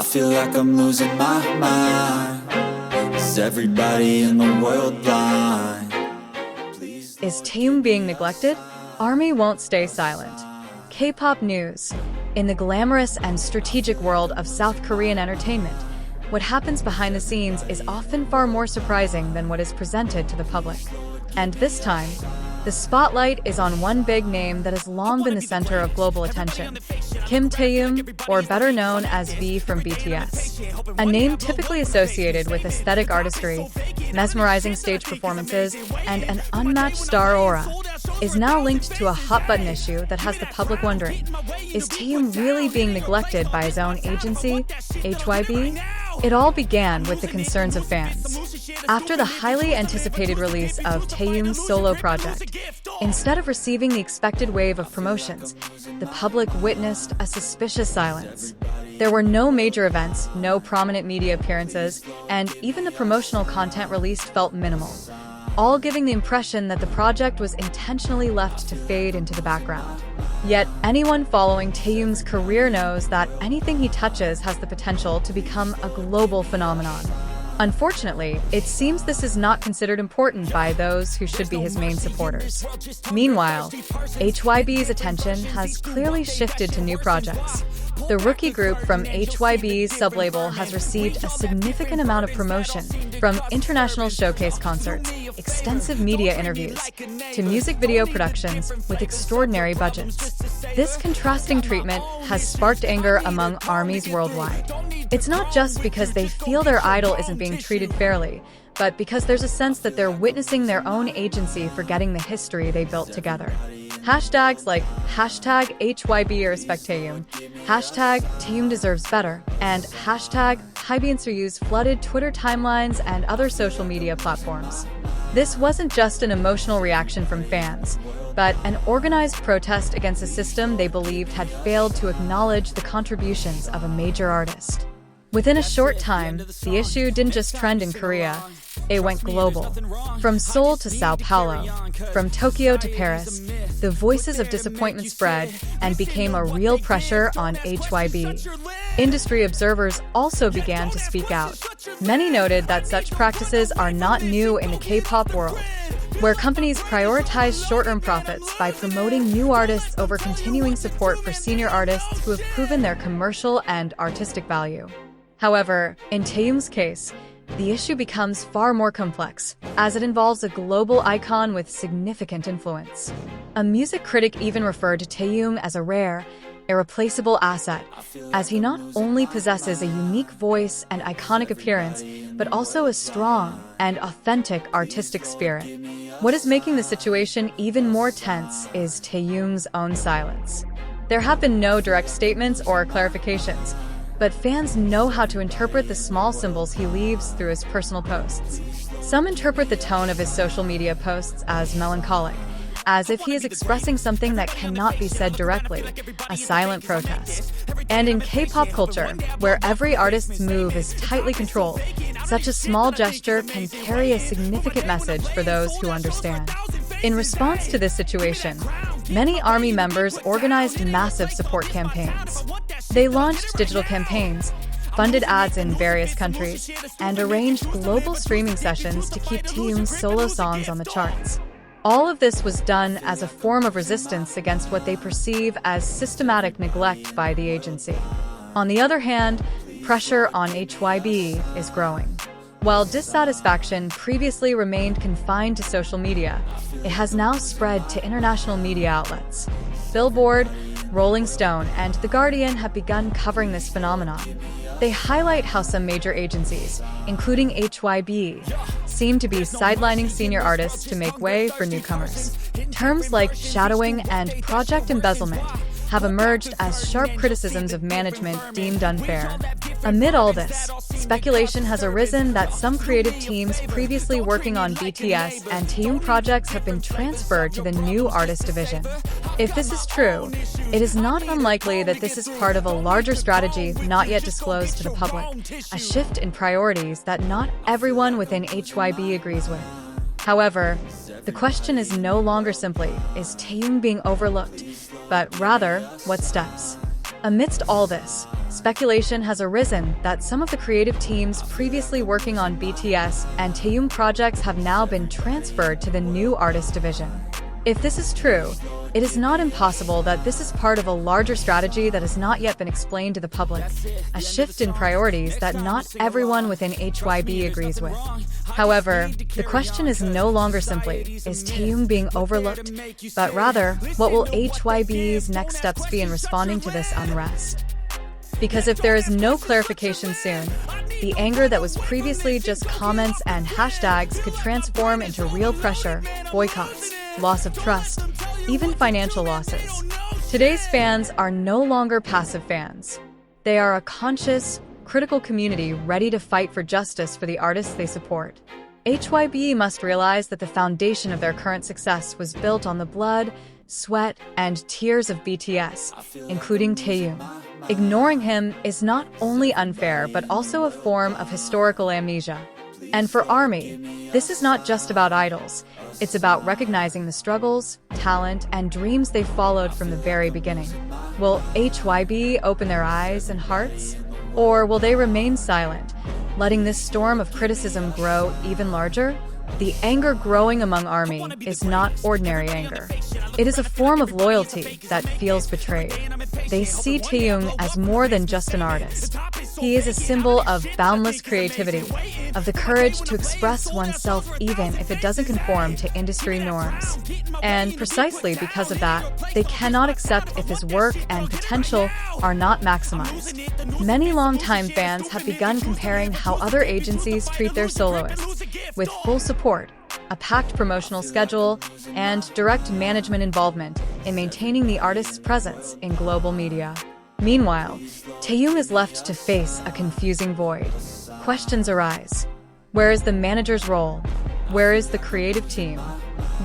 I feel like I'm losing my mind. Is everybody in the world blind? Is Taehyung being neglected? ARMY won't stay silent. K-pop news. In the glamorous and strategic world of South Korean entertainment, what happens behind the scenes is often far more surprising than what is presented to the public. And this time, the spotlight is on one big name that has long been the center of global attention: kimtaehyung, or better known as V from BTS. A name typically associated with aesthetic artistry, mesmerizing stage performances, and an unmatched star aura, is now linked to a hot-button issue that has the public wondering, is Taehyung really being neglected by his own agency, HYBE? It all began with the concerns of fans. After the highly anticipated release of Taehyung's solo project, instead of receiving the expected wave of promotions, the public witnessed a suspicious silence. There were no major events, no prominent media appearances, and even the promotional content released felt minimal, all giving the impression that the project was intentionally left to fade into the background. Yet anyone following Taehyung's career knows that anything he touches has the potential to become a global phenomenon. Unfortunately, it seems this is not considered important by those who should be his main supporters. Meanwhile, HYBE's attention has clearly shifted to new projects. The rookie group from HYBE's sublabel has received a significant amount of promotion, from international showcase concerts, extensive media interviews, to music video productions with extraordinary budgets. This contrasting treatment has sparked anger among ARMYs worldwide. It's not just because they feel their idol isn't being treated fairly, but because there's a sense that they're witnessing their own agency forgetting the history they built together. Hashtags like #HYBE respect Taehyung, #Taehyung deserves better, and #HYBE flooded Twitter timelines and other social media platforms. This wasn't just an emotional reaction from fans, but an organized protest against a system they believed had failed to acknowledge the contributions of a major artist. Within a short time, the issue didn't just trend in Korea, it went global. From Seoul to Sao Paulo, from Tokyo to Paris, the voices of disappointment spread and became a real pressure on HYBE. Industry observers also began to speak out. Many noted that such practices are not new in the K-pop world, where companies prioritize short-term profits by promoting new artists over continuing support for senior artists who have proven their commercial and artistic value. However, in Taehyung's case, the issue becomes far more complex, as it involves a global icon with significant influence. A music critic even referred to Taehyung as a rare, irreplaceable asset, as he not only possesses a unique voice and iconic appearance, but also a strong and authentic artistic spirit. What is making the situation even more tense is Taehyung's own silence. There have been no direct statements or clarifications, but fans know how to interpret the small symbols he leaves through his personal posts. Some interpret the tone of his social media posts as melancholic, as if he is expressing something that cannot be said directly, a silent protest. And in K-pop culture, where every artist's move is tightly controlled, such a small gesture can carry a significant message for those who understand. In response to this situation, many ARMY members organized massive support campaigns. They launched digital campaigns, funded ads in various countries, and arranged global streaming sessions to keep Taehyung's solo songs on the charts. All of this was done as a form of resistance against what they perceive as systematic neglect by the agency. On the other hand, pressure on HYBE is growing. While dissatisfaction previously remained confined to social media, it has now spread to international media outlets. Billboard, Rolling Stone, and The Guardian have begun covering this phenomenon. They highlight how some major agencies, including HYBE, seem to be sidelining senior artists to make way for newcomers. Terms like shadowing and project embezzlement have emerged as sharp criticisms of management deemed unfair. Amid all this, speculation has arisen that some creative teams previously working on BTS and Taehyung projects have been transferred to the new artist division. If this is true, it is not unlikely that this is part of a larger strategy not yet disclosed to the public, a shift in priorities that not everyone within HYBE agrees with. However, the question is no longer simply, is Taehyung being overlooked, but rather, what steps? Amidst all this, speculation has arisen that some of the creative teams previously working on BTS and Taehyung projects have now been transferred to the new artist division. If this is true, it is not impossible that this is part of a larger strategy that has not yet been explained to the public, a shift in priorities that not everyone within HYBE agrees with. However, the question is no longer simply, is Taehyung being overlooked, but rather, what will HYBE's next steps be in responding to this unrest? Because if there is no clarification soon, the anger that was previously just comments and hashtags could transform into real pressure, boycotts, loss of trust, even financial losses. Today's fans are no longer passive fans. They are a conscious, critical community ready to fight for justice for the artists they support. HYBE must realize that the foundation of their current success was built on the blood, sweat, and tears of BTS, including Taehyung. Ignoring him is not only unfair but also a form of historical amnesia. And for ARMY, this is not just about idols. It's about recognizing the struggles, talent, and dreams they followed from the very beginning. Will HYBE open their eyes and hearts? Or will they remain silent, letting this storm of criticism grow even larger? The anger growing among ARMY is not ordinary anger. It is a form of loyalty that feels betrayed. They see Taehyung as more than just an artist. He is a symbol of boundless creativity, of the courage to express oneself even if it doesn't conform to industry norms. And precisely because of that, they cannot accept if his work and potential are not maximized. Many longtime fans have begun comparing how other agencies treat their soloists, with full support, a packed promotional schedule, and direct management involvement in maintaining the artist's presence in global media. Meanwhile, Taehyung is left to face a confusing void. Questions arise. Where is the manager's role? Where is the creative team?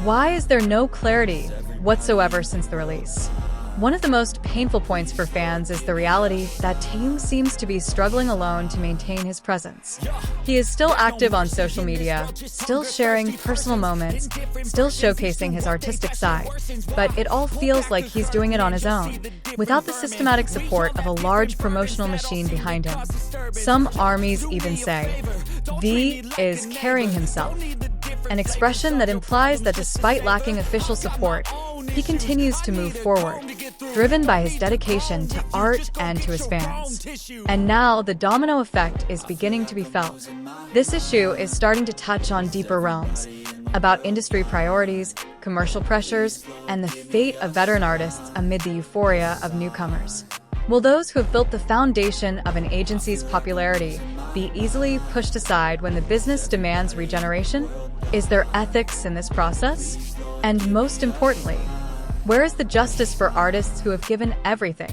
Why is there no clarity whatsoever since the release? One of the most painful points for fans is the reality that Taehyung seems to be struggling alone to maintain his presence. He is still active on social media, still sharing personal moments, still showcasing his artistic side, but it all feels like he's doing it on his own, without the systematic support of a large promotional machine behind him. Some ARMYs even say, V is carrying himself, an expression that implies that despite lacking official support, he continues to move forward, driven by his dedication to art and to his fans. And now the domino effect is beginning to be felt. This issue is starting to touch on deeper realms, about industry priorities, commercial pressures, and the fate of veteran artists amid the euphoria of newcomers. Will those who have built the foundation of an agency's popularity be easily pushed aside when the business demands regeneration? Is there ethics in this process? And most importantly, where is the justice for artists who have given everything?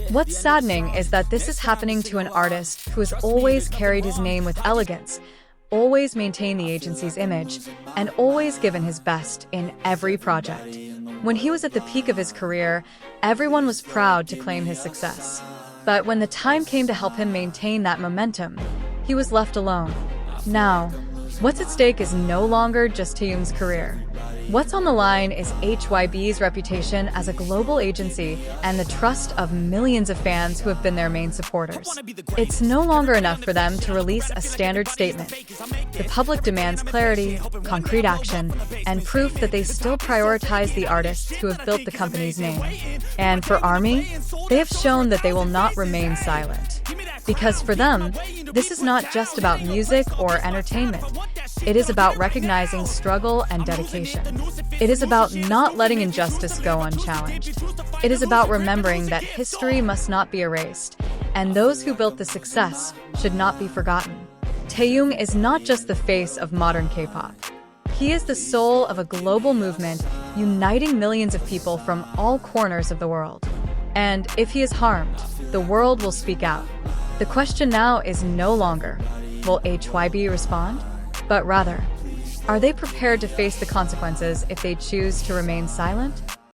What's saddening is that this is happening to an artist who has always carried his name with elegance, always maintained the agency's image, and always given his best in every project. When he was at the peak of his career, everyone was proud to claim his success. But when the time came to help him maintain that momentum, he was left alone. Now, what's at stake is no longer just Taehyung's career. What's on the line is HYBE's reputation as a global agency and the trust of millions of fans who have been their main supporters. It's no longer enough for them to release a standard statement. The public demands clarity, concrete action, and proof that they still prioritize the artists who have built the company's name. And for ARMY, they have shown that they will not remain silent. Because for them, this is not just about music or entertainment. It is about recognizing struggle and dedication. It is about not letting injustice go unchallenged. It is about remembering that history must not be erased, and those who built the success should not be forgotten. Taehyung is not just the face of modern K-pop. He is the soul of a global movement uniting millions of people from all corners of the world. And if he is harmed, the world will speak out. The question now is no longer, will HYBE respond? But rather, are they prepared to face the consequences if they choose to remain silent?